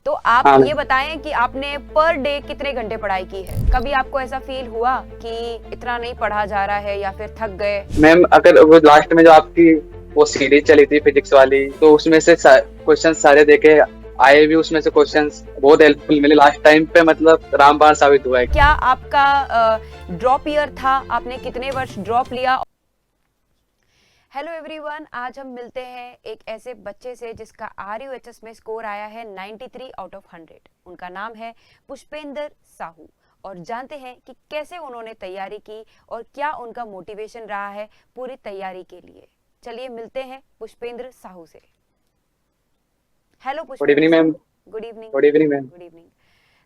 तो आप हाँ ये बताएं कि आपने पर डे कितने घंटे पढ़ाई की है। कभी आपको ऐसा फील हुआ कि इतना नहीं पढ़ा जा रहा है या फिर थक गए। मैम, अगर वो लास्ट में जो आपकी वो सीरीज चली थी फिजिक्स वाली, तो उसमें से क्वेश्चन सारे देखे आए भी, उसमें से क्वेश्चंस बहुत हेल्पफुल मिले लास्ट टाइम पे, मतलब रामबाण साबित हुआ है। क्या आपका ड्रॉप ईयर था, आपने कितने वर्ष ड्रॉप लिया। हेलो एवरीवन, आज हम मिलते हैं एक ऐसे बच्चे से जिसका आरयूएचएस में स्कोर आया है 93 आउट ऑफ 100। उनका नाम है पुष्पेंद्र साहू और जानते हैं कि कैसे उन्होंने तैयारी की और क्या उनका मोटिवेशन रहा है पूरी तैयारी के लिए। चलिए मिलते हैं पुष्पेंद्र साहू से। Hello good Pushpendra evening ma'am. Sahu. Good evening. Good evening ma'am. Good evening.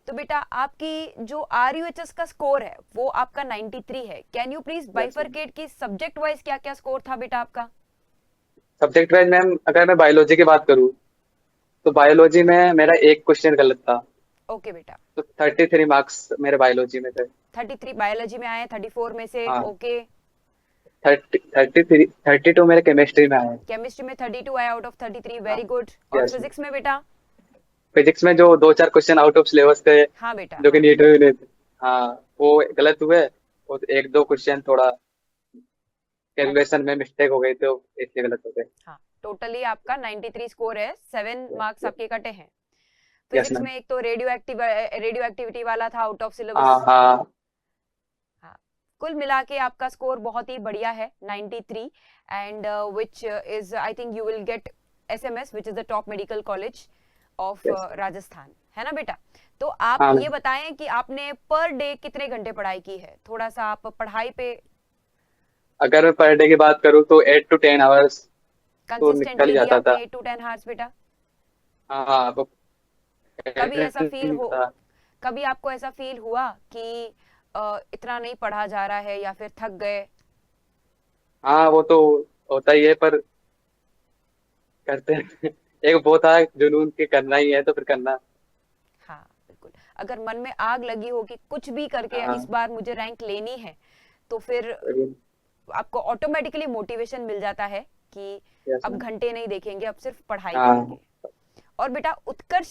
तो बेटा, आपकी जो आरयूएचएस का स्कोर है वो आपका 93 है। Can you please yes ma'am. Bifurcate की सब्जेक्ट वाइज क्या क्या स्कोर था बेटा आपका। सब्जेक्ट वाइज मैम, अगर मैं बायोलॉजी की बात करूँ तो बायोलॉजी में मेरा एक क्वेश्चन गलत था, ओके बेटा। तो 33 मार्क्स मेरे बायोलॉजी में थे। 33 बायोलॉजी में आए, 34 में से हाँ, ओके। 32 मेरे केमिस्ट्री में आए। केमिस्ट्री में 32 आया आउट ऑफ 33, हाँ। Very good. और यस मैम। फिजिक्स में बेटा। फिजिक्स में जो दो चार क्वेश्चन आउट ऑफ सिलेबस थे, हाँ बेटा, जो कि हाँ। नीट में भी नहीं थे, हाँ, वो गलत हुए। और एक दो क्वेश्चन थोड़ा ओके। कैलकुलेशन में मिस्टेक हो गई, तो इसलिए गलत हो गए। हाँ, टोटली आपका 93 स्कोर है, 7 मार्क्स आपके कटे हैं। Yes physics ma'am. में एक तो रेडियो एक्टिविटी वाला था आउट ऑफ सिलेबस। हाँ हाँ। हाँ। कुल मिला के आपका स्कोर बहुत ही बढ़िया है, 93। And which is I think you will get SMS which is the top medical college of yes. Rajasthan, है ना बेटा। तो आप हाँ ये मैम, बताएं कि आपने पर डे कितने घंटे पढ़ाई की है। थोड़ा सा आप पढ़ाई पे अगर मैं पर डे की बात करूँ तो 8 to 10 आवर्स तो निकल ही कंसिस्टेंटली दी जाता था। आपने 8 to 10 आवर्स बेटा। हाँ हाँ, वो कभी ऐसा फील नहीं हो, था। कभी आपको ऐसा फील हुआ कि इतना नहीं पढ़ा जा रहा है या फिर थक गए। हाँ, वो तो होता ही है, पर करते हैं। एक वो था जुनून के करना ही है, तो फिर करना। हाँ बिल्कुल। अगर मन में आग लगी हो कि कुछ भी करके इस हाँ। बार मुझे रैंक लेनी है, तो फिर आपको ऑटोमेटिकली मोटिवेशन मिल जाता है कि यस अब मैम। घंटे नहीं देखेंगे, अब सिर्फ पढ़ाई हाँ, करेंगे। और बेटा, उत्कर्ष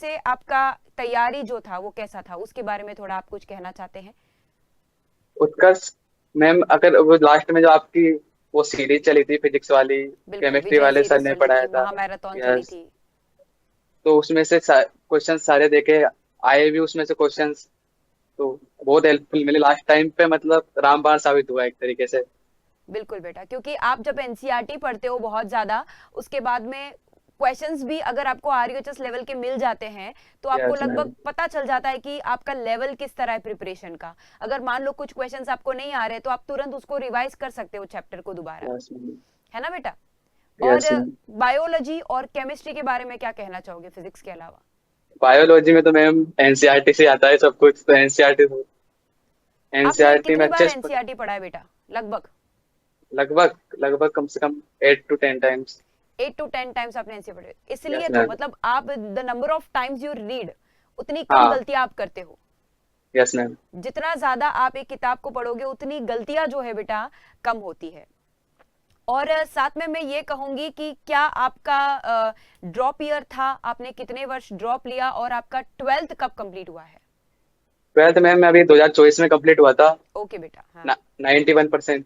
से आपका तैयारी जो था वो कैसा था, उसके बारे में थोड़ा आप कुछ कहना चाहते हैं। उत्कर्ष मैम, अगर वो लास्ट में जो आपकी वो सीरीज चली थी फिजिक्स वाली, बिल्कुल, केमिस्ट्री विजय वाले सर सीरीज ने चली थी, पढ़ाया था। महामैराथन चली यस। थी। तो उसमें से क्वेश्चन सारे देखे आए भी, उसमें से क्वेश्चंस तो बहुत हेल्पफुल मिले लास्ट टाइम पे, मतलब रामबाण साबित हुआ एक तरीके से। बिल्कुल बेटा, क्योंकि आप जब एनसीईआरटी पढ़ते हो बहुत ज्यादा, उसके बाद में क्वेश्चंस भी अगर आपको आरयूएचएस लेवल के मिल जाते हैं, तो आपको यस लगभग मैम। पता चल जाता है कि आपका लेवल किस तरह है प्रिपरेशन का। अगर मान लो कुछ क्वेश्चंस आपको नहीं आ रहे, तो आप तुरंत उसको रिवाइज कर सकते हो चैप्टर को दोबारा, यस मैम। है ना बेटा। और यस मैम। बायोलॉजी और केमिस्ट्री के बारे में क्या कहना चाहोगे, फिजिक्स के अलावा। बायोलॉजी में तो मैम एनसीईआरटी से आता है सब कुछ, तो एनसीईआरटी आपने एनसीईआरटी में कितनी बार अच्छे से एनसीईआरटी पढ़ा है बेटा, लगभग। लगभग लगभग कम से कम 8 to 10 टाइम्स। 8 to 10 टाइम्स आपने एनसीईआरटी पढ़ी, इसलिए यस तो मैम। मतलब आप the number of times you read, उतनी कम हाँ। गलतियां आप करते हो। Yes ma'am. जितना ज्यादा आप एक किताब को पढ़ोगे, उतनी गलतियां जो है बेटा कम होती है। और साथ में मैं ये कहूंगी कि क्या आपका ड्रॉप ईयर था, आपने कितने वर्ष ड्रॉप लिया और आपका 12th कब कंप्लीट हुआ है। 12th मैम अभी 2024 में कंप्लीट हुआ था। ओके बेटा, हाँ। 91%।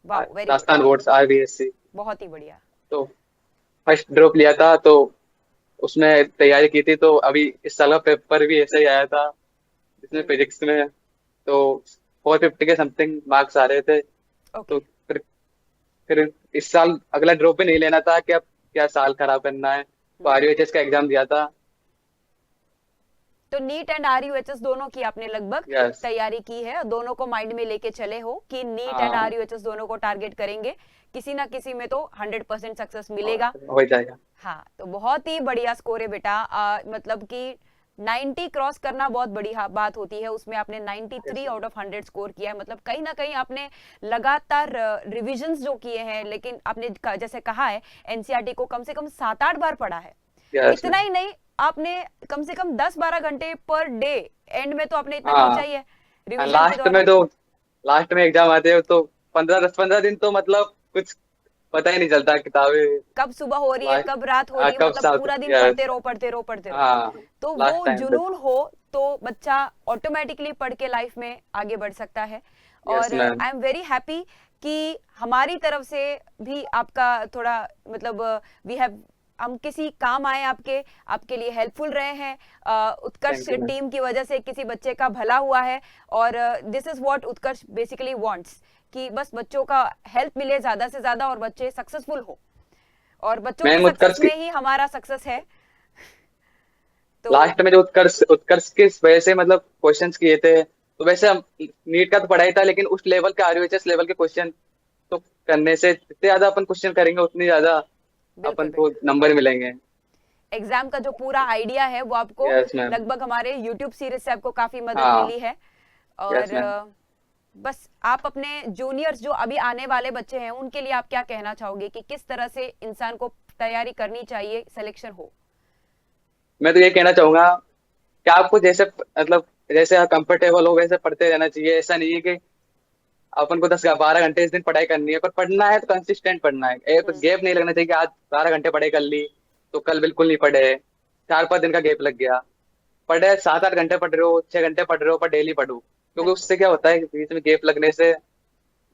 वाह, very good. Rajasthan board RBSC। बहुत ही बढ़िया। तो फर्स्ट ड्रॉप लिया था, तो उसमें तैयारी की थी, तो अभी इस साल का पेपर भी ऐसा ही आया था, जिसमें हम्म। फिजिक्स में तो 450 के समथिंग मार्क्स आ रहे थे। ओके। तो फिर इस साल अगला ड्रॉप भी नहीं लेना था कि अब क्या साल खराब करना है, तो हम्म। RUHS का एग्जाम दिया था। तो नीट एंड आरयूएचएस दोनों की आपने लगभग यस। तैयारी की है, दोनों को माइंड में लेके चले हो कि नीट एंड हाँ, आरयूएचएस दोनों को टारगेट करेंगे, किसी ना किसी में तो 100% सक्सेस और मिलेगा। हो जाएगा। हाँ, तो बहुत ही बढ़िया स्कोर है बेटा। मतलब कि 90 क्रॉस करना बहुत बड़ी बात होती है, उसमें आपने yes 93 ma'am. Out of 100 score किया है। मतलब कहीं ना कहीं आपने लगातार रिविजन्स जो किए हैं, लेकिन आपने जैसे कहा है एनसीईआरटी को कम से कम 7-8 बार पढ़ा है। यस इतना मैम। ही नहीं, आपने कम से कम 10-12 घंटे पर डे, एंड में तो आपने इतना खींचा हाँ, ही है रिविजन के लास्ट में दौरान। तो लास्ट में एग्जाम आते हो तो 15 10 15 दिन तो मतलब कुछ पता ही नहीं चलता किताबें कब सुबह हो रही है लास्ट कब रात हो रही है, कब मतलब साथ पूरा दिन यस पढ़ते रहो पढ़ते रहो पढ़ते रहो। हाँ तो लास्ट वो टाइम पे जुनून हो तो बच्चा ऑटोमेटिकली पढ़ के लाइफ में आगे बढ़ सकता है। यस और ma'am I am very happy कि हमारी तरफ से भी आपका थोड़ा मतलब वी हैव हम किसी काम आए आपके आपके लिए हेल्पफुल रहे हैं। उत्कर्ष थैंक यू मैम टीम की वजह से किसी बच्चे का भला हुआ है और this is what Utkarsh basically wants कि बस बच्चों का हेल्प मिले ज्यादा से ज्यादा और बच्चे सक्सेसफुल हो और बच्चों के मैम सक्सेस में ही हमारा सक्सेस है। तो लास्ट में जो उत्कर्ष उत्कर्ष की वजह से मतलब क्वेश्चंस किए थे, तो वैसे हम नीट का तो पढ़ा ही था, लेकिन उस लेवल के आरयूएचएस लेवल के क्वेश्चन तो करने से जितने ज्यादा अपन क्वेश्चन करेंगे उतनी ज्यादा बिल्कुल अपन को बिल्कुल नंबर मिलेंगे। एग्जाम का जो पूरा आइडिया है वो आपको यस मैम लगभग हमारे यूट्यूब सीरीज से आपको काफी मदद हाँ मिली है। यस और मैम बस आप अपने जूनियर्स जो अभी आने वाले बच्चे हैं उनके लिए आप क्या कहना चाहोगे कि किस तरह से इंसान को तैयारी करनी चाहिए सिलेक्शन हो। मैं तो ये कहना चाहूंगा कि आपको जैसे मतलब जैसे कंफर्टेबल हो वैसे पढ़ते रहना चाहिए। ऐसा नहीं है कि अपन को 10-12 घंटे इस दिन पढ़ाई करनी है, पर पढ़ना है तो कंसिस्टेंट पढ़ना है। एक हम्म गैप नहीं लगना चाहिए कि आज 12 घंटे पढ़ाई कर ली तो कल बिल्कुल नहीं पढ़े, 4-5 दिन का गैप लग गया। पढ़े 7-8 घंटे पढ़ रहे हो, 6 घंटे पढ़ रहे हो, पर डेली पढ़ो, क्योंकि बिल्कुल उससे क्या होता है कि बीच में गैप लगने से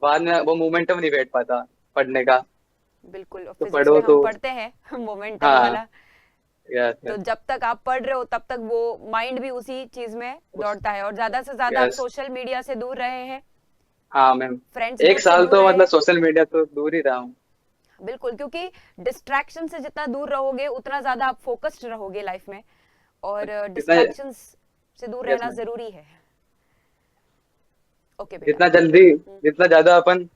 बाद में वो मोमेंटम नहीं बैठ पाता पढ़ने का। बिल्कुल तो फिजिक्स पढ़ो में हम तो पढ़ते हैं मोमेंटम हाँ वाला। यस तो यस जब तक आप पढ़ रहे हो तब तक वो माइंड भी उसी चीज में उस दौड़ता है और ज्यादा से ज्यादा आप यस सोशल मीडिया से दूर रहे हैं, हाँ मैम फ्रेंड्स एक ग्रुप से साल दूर तो रहे मतलब हैं। सोशल मीडिया तो दूर ही रहा हूँ। बिल्कुल क्योंकि डिस्ट्रैक्शन से जितना दूर रहोगे उतना ज्यादा आप फोकस्ड रहोगे लाइफ में और जितना डिस्ट्रैक्शंस से दूर यस रहना मैम जरूरी है। ओके बेटा। जितना जल्दी जितना ज्यादा अपन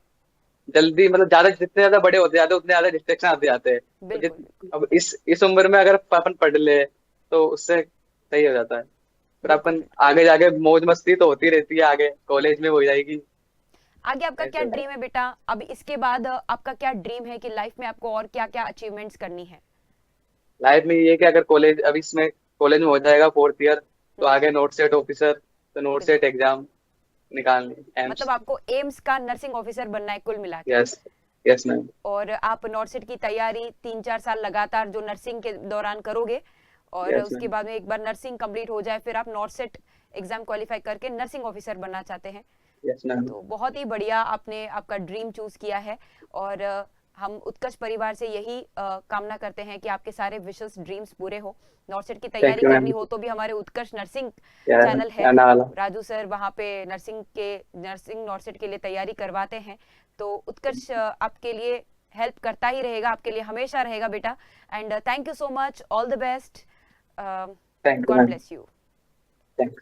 जल्दी मतलब ज्यादा जितने ज्यादा बड़े होते जाते हैं उतने ज्यादा डिस्ट्रैक्शन आते जाते हैं। तो बिल्कुल बिल्कुल अब इस उम्र में अगर अपन पढ़ ले तो उससे सही हो जाता है। फिर बिल्कुल अपन बेटा। आगे जाके मौज मस्ती तो होती रहती है, आगे कॉलेज में हो जाएगी। आगे आपका क्या ऐसे ड्रीम है बेटा, अब इसके बाद आपका क्या ड्रीम है कि लाइफ में आपको और क्या क्या अचीवमेंट्स करनी है। लाइफ में ये कि अगर कॉलेज अब इसमें कॉलेज में हो जाएगा 4th ईयर, तो हम्म आगे नोट सेट ऑफिसर, तो नोट सेट बिल्कुल एग्जाम निकालनी मतलब एम्स। आपको एम्स का नर्सिंग ऑफिसर बनना है कुल मिला के। यस यस मैम और आप नॉर्सेट की तैयारी 3-4 साल लगातार जो नर्सिंग के दौरान करोगे और यस उसके मैम बाद में एक बार नर्सिंग कंप्लीट हो जाए फिर आप नॉर्सेट एग्जाम क्वालिफाई करके नर्सिंग ऑफिसर बनना चाहते हैं। यस मैम तो बहुत ही बढ़िया आपने आपका ड्रीम चूज किया है और हम उत्कर्ष परिवार से यही कामना करते हैं कि आपके सारे विशेस ड्रीम्स पूरे हो। नॉर्सेट की तैयारी थैंक यू करनी मैम। हो तो भी हमारे उत्कर्ष नर्सिंग यार चैनल है, आने वाला राजू सर वहाँ पे नर्सिंग नॉर्सेट के लिए तैयारी करवाते हैं। तो उत्कर्ष आपके लिए हेल्प करता ही रहेगा, आपके लिए हमेशा रहेगा बेटा। And thank you so much, all the best, thank you God ma'am bless you. Thank